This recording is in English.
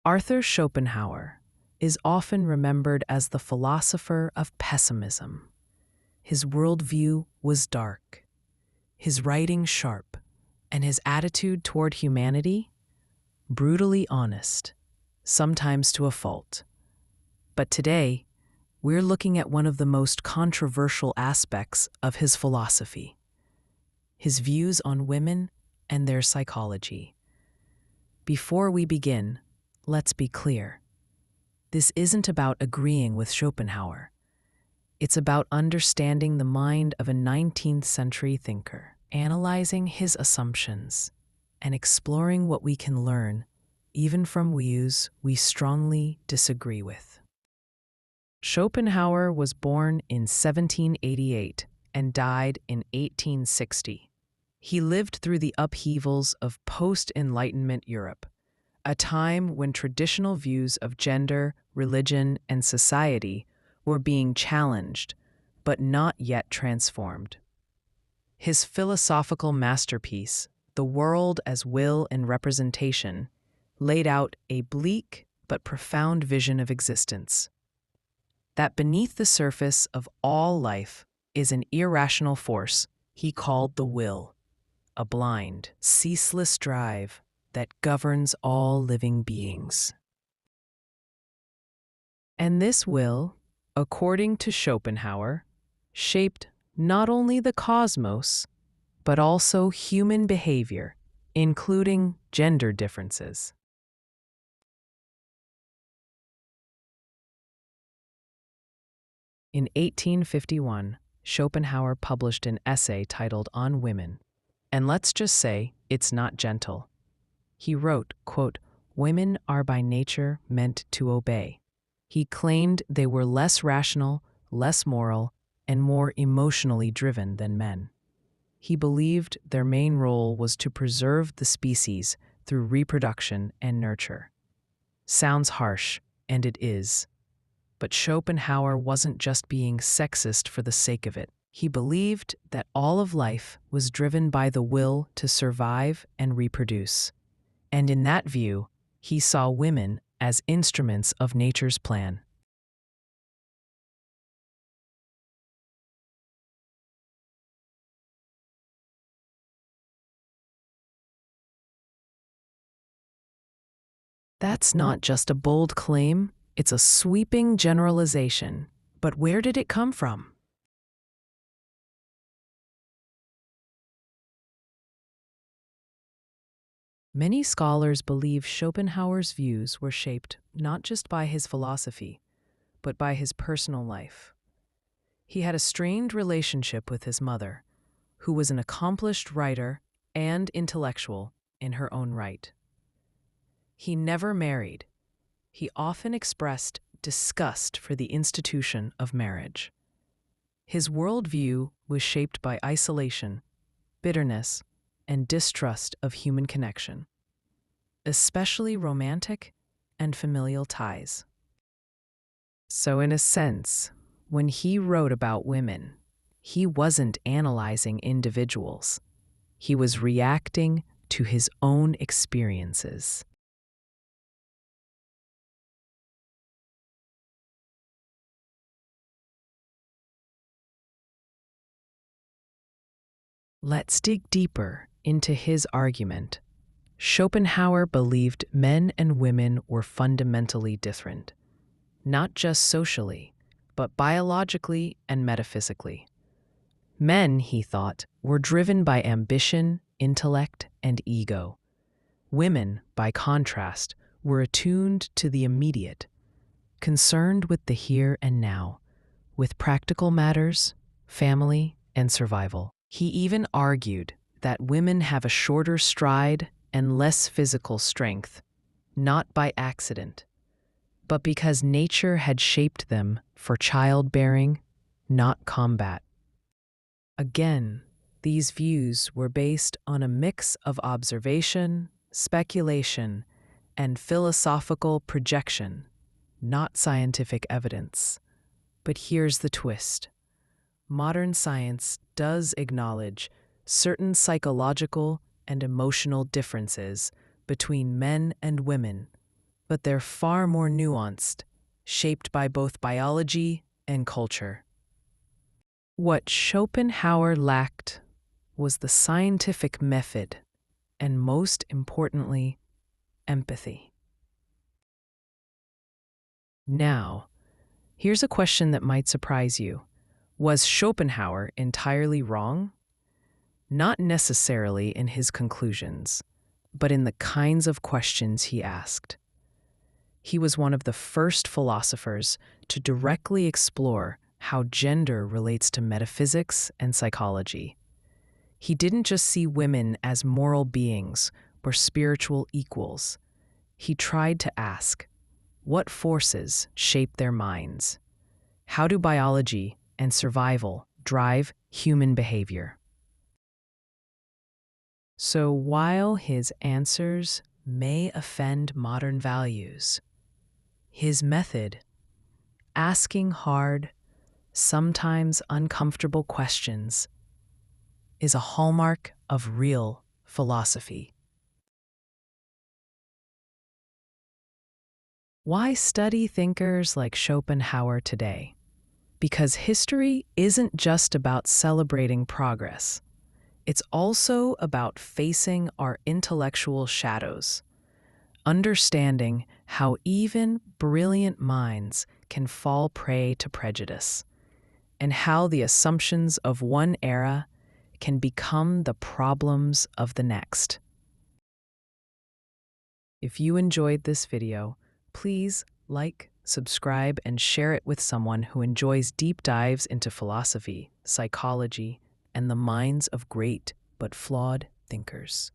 Arthur Schopenhauer is often remembered as the philosopher of pessimism. His worldview was dark, his writing sharp, and his attitude toward humanity brutally honest, sometimes to a fault. But today, we're looking at one of the most controversial aspects of his philosophy: his views on women and their psychology. Before we begin, let's be clear. This isn't about agreeing with Schopenhauer. It's about understanding the mind of a 19th century thinker, analyzing his assumptions, and exploring what we can learn, even from views we strongly disagree with. Schopenhauer was born in 1788 and died in 1860. He lived through the upheavals of post-Enlightenment Europe, a time when traditional views of gender, religion, and society were being challenged, but not yet transformed. His philosophical masterpiece, The World as Will and Representation, laid out a bleak but profound vision of existence. That beneath the surface of all life is an irrational force he called the will, a blind, ceaseless drive that governs all living beings. And this will, according to Schopenhauer, shaped not only the cosmos, but also human behavior, including gender differences. In 1851, Schopenhauer published an essay titled On Women, and let's just say it's not gentle. He wrote, quote, "Women are by nature meant to obey." He claimed they were less rational, less moral, and more emotionally driven than men. He believed their main role was to preserve the species through reproduction and nurture. Sounds harsh, and it is. But Schopenhauer wasn't just being sexist for the sake of it. He believed that all of life was driven by the will to survive and reproduce. And in that view, he saw women as instruments of nature's plan. That's not just a bold claim, it's a sweeping generalization. But where did it come from? Many scholars believe Schopenhauer's views were shaped not just by his philosophy, but by his personal life. He had a strained relationship with his mother, who was an accomplished writer and intellectual in her own right. He never married. He often expressed disgust for the institution of marriage. His worldview was shaped by isolation, bitterness, and distrust of human connection, especially romantic and familial ties. So in a sense, when he wrote about women, he wasn't analyzing individuals. He was reacting to his own experiences. Let's dig deeper into his argument. Schopenhauer believed men and women were fundamentally different, not just socially, but biologically and metaphysically. Men, he thought, were driven by ambition, intellect, and ego. Women, by contrast, were attuned to the immediate, concerned with the here and now, with practical matters, family, and survival. He even argued that women have a shorter stride and less physical strength, not by accident, but because nature had shaped them for childbearing, not combat. Again, these views were based on a mix of observation, speculation, and philosophical projection, not scientific evidence. But here's the twist. Modern science does acknowledge certain psychological and emotional differences between men and women, but they're far more nuanced, shaped by both biology and culture. What Schopenhauer lacked was the scientific method, and most importantly, empathy. Now, here's a question that might surprise you. Was Schopenhauer entirely wrong? Not necessarily in his conclusions, but in the kinds of questions he asked. He was one of the first philosophers to directly explore how gender relates to metaphysics and psychology. He didn't just see women as moral beings or spiritual equals. He tried to ask, what forces shape their minds? How do biology and survival drive human behavior? So while his answers may offend modern values, his method, asking hard, sometimes uncomfortable questions, is a hallmark of real philosophy. Why study thinkers like Schopenhauer today? Because history isn't just about celebrating progress. It's also about facing our intellectual shadows, understanding how even brilliant minds can fall prey to prejudice, and how the assumptions of one era can become the problems of the next. If you enjoyed this video, please like, subscribe, and share it with someone who enjoys deep dives into philosophy, psychology, and the minds of great but flawed thinkers.